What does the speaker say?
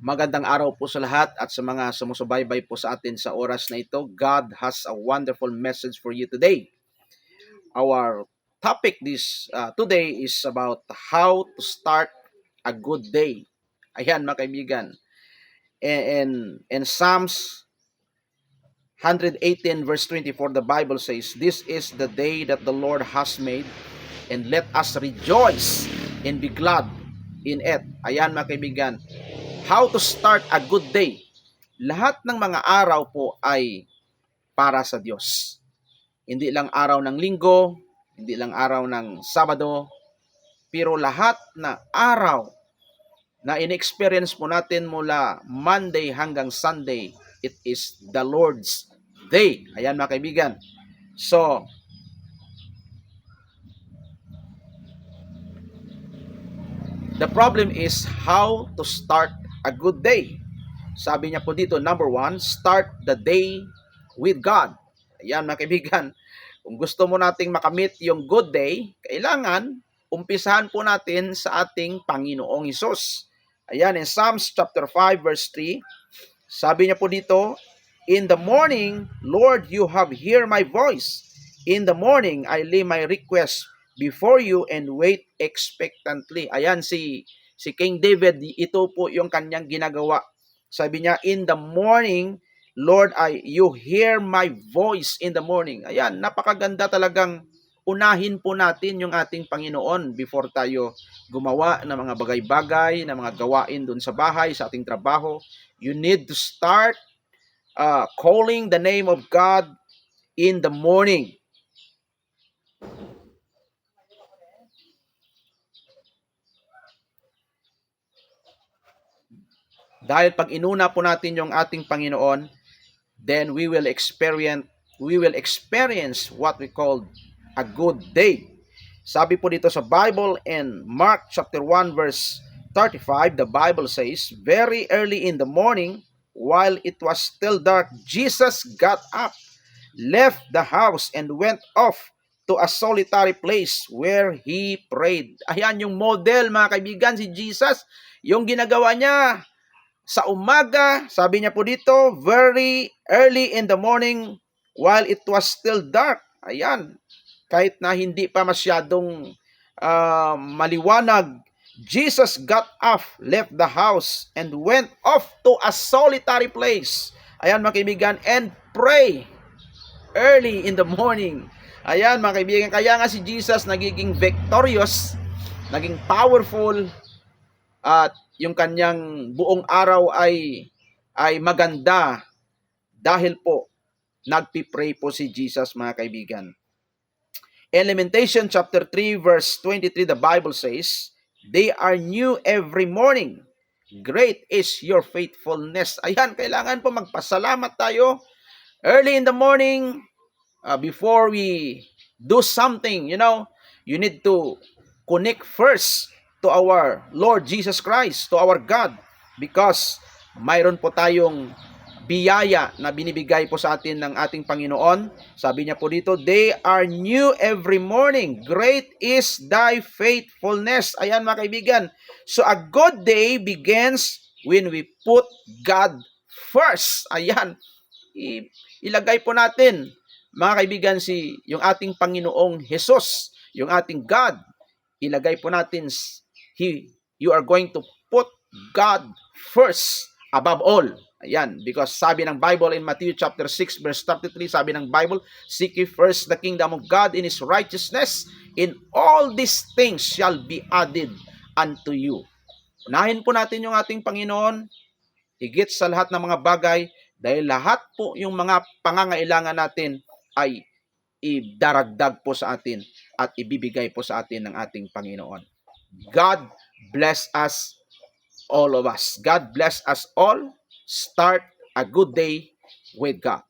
Magandang araw po sa lahat at sa mga sumusubaybay po sa atin sa oras na ito. God has a wonderful message for you today. Our topic today is about how to start a good day. Ayan mga kaibigan. In Psalms 118 verse 24, the Bible says, "This is the day that the Lord has made, and let us rejoice and be glad in it." Ayan mga kaibigan. How to start a good day. Lahat ng mga araw po ay para sa Diyos. Hindi lang araw ng linggo, hindi lang araw ng Sabado, pero lahat na araw na in-experience po natin mula Monday hanggang Sunday, it is the Lord's day. Ayan mga kaibigan. So, the problem is how to start a good day. Sabi niya po dito, number 1, start the day with God. Ayan mga kaibigan, kung gusto mo nating makamit yung good day, kailangan umpisahan po natin sa ating Panginoong Hesus. Ayan, in Psalms chapter 5 verse 3, sabi niya po dito, "In the morning, Lord, you have heard my voice. In the morning, I lay my request before you and wait expectantly." Ayan, si King David, ito po yung kanyang ginagawa. Sabi niya, in the morning, Lord, you hear my voice in the morning. Ayan, napakaganda talagang unahin po natin yung ating Panginoon before tayo gumawa ng mga bagay-bagay, ng mga gawain doon sa bahay, sa ating trabaho. You need to start calling the name of God in the morning. Dahil pag inuna po natin yung ating Panginoon, then we will experience what we call a good day. Sabi po dito sa Bible in Mark chapter 1 verse 35, the Bible says, "Very early in the morning, while it was still dark, Jesus got up, left the house, and went off to a solitary place where he prayed." Ayan yung model mga kaibigan, si Jesus. Yung ginagawa niya sa umaga, sabi niya po dito, very early in the morning while it was still dark. Ayan, kahit na hindi pa masyadong maliwanag, Jesus got up, left the house, and went off to a solitary place. Ayan mga kaibigan, and pray early in the morning. Ayan mga kaibigan, kaya nga si Jesus nagiging victorious, naging powerful, at yung kanyang buong araw ay maganda dahil po nagpipray po si Jesus mga kaibigan. In Lamentation chapter 3 verse 23, the Bible says, "They are new every morning. Great is your faithfulness." Ayan, kailangan po magpasalamat tayo early in the morning before we do something. You need to connect first to our Lord Jesus Christ, to our God, because mayroon po tayong biyaya na binibigay po sa atin ng ating Panginoon. Sabi niya po dito, "They are new every morning. Great is thy faithfulness." Ayan mga kaibigan. So a good day begins when we put God first. Ayan. Ilagay po natin mga kaibigan yung ating Panginoong Hesus, yung ating God. Ilagay po natin you are going to put God first above all. Ayan, because sabi ng Bible in Matthew chapter 6 verse 33, sabi ng Bible, "Seek ye first the kingdom of God in His righteousness, in all these things shall be added unto you." Unahin po natin yung ating Panginoon, higit sa lahat ng mga bagay, dahil lahat po yung mga pangangailangan natin ay idaragdag po sa atin at ibibigay po sa atin ng ating Panginoon. God bless us, all of us. God bless us all. Start a good day with God.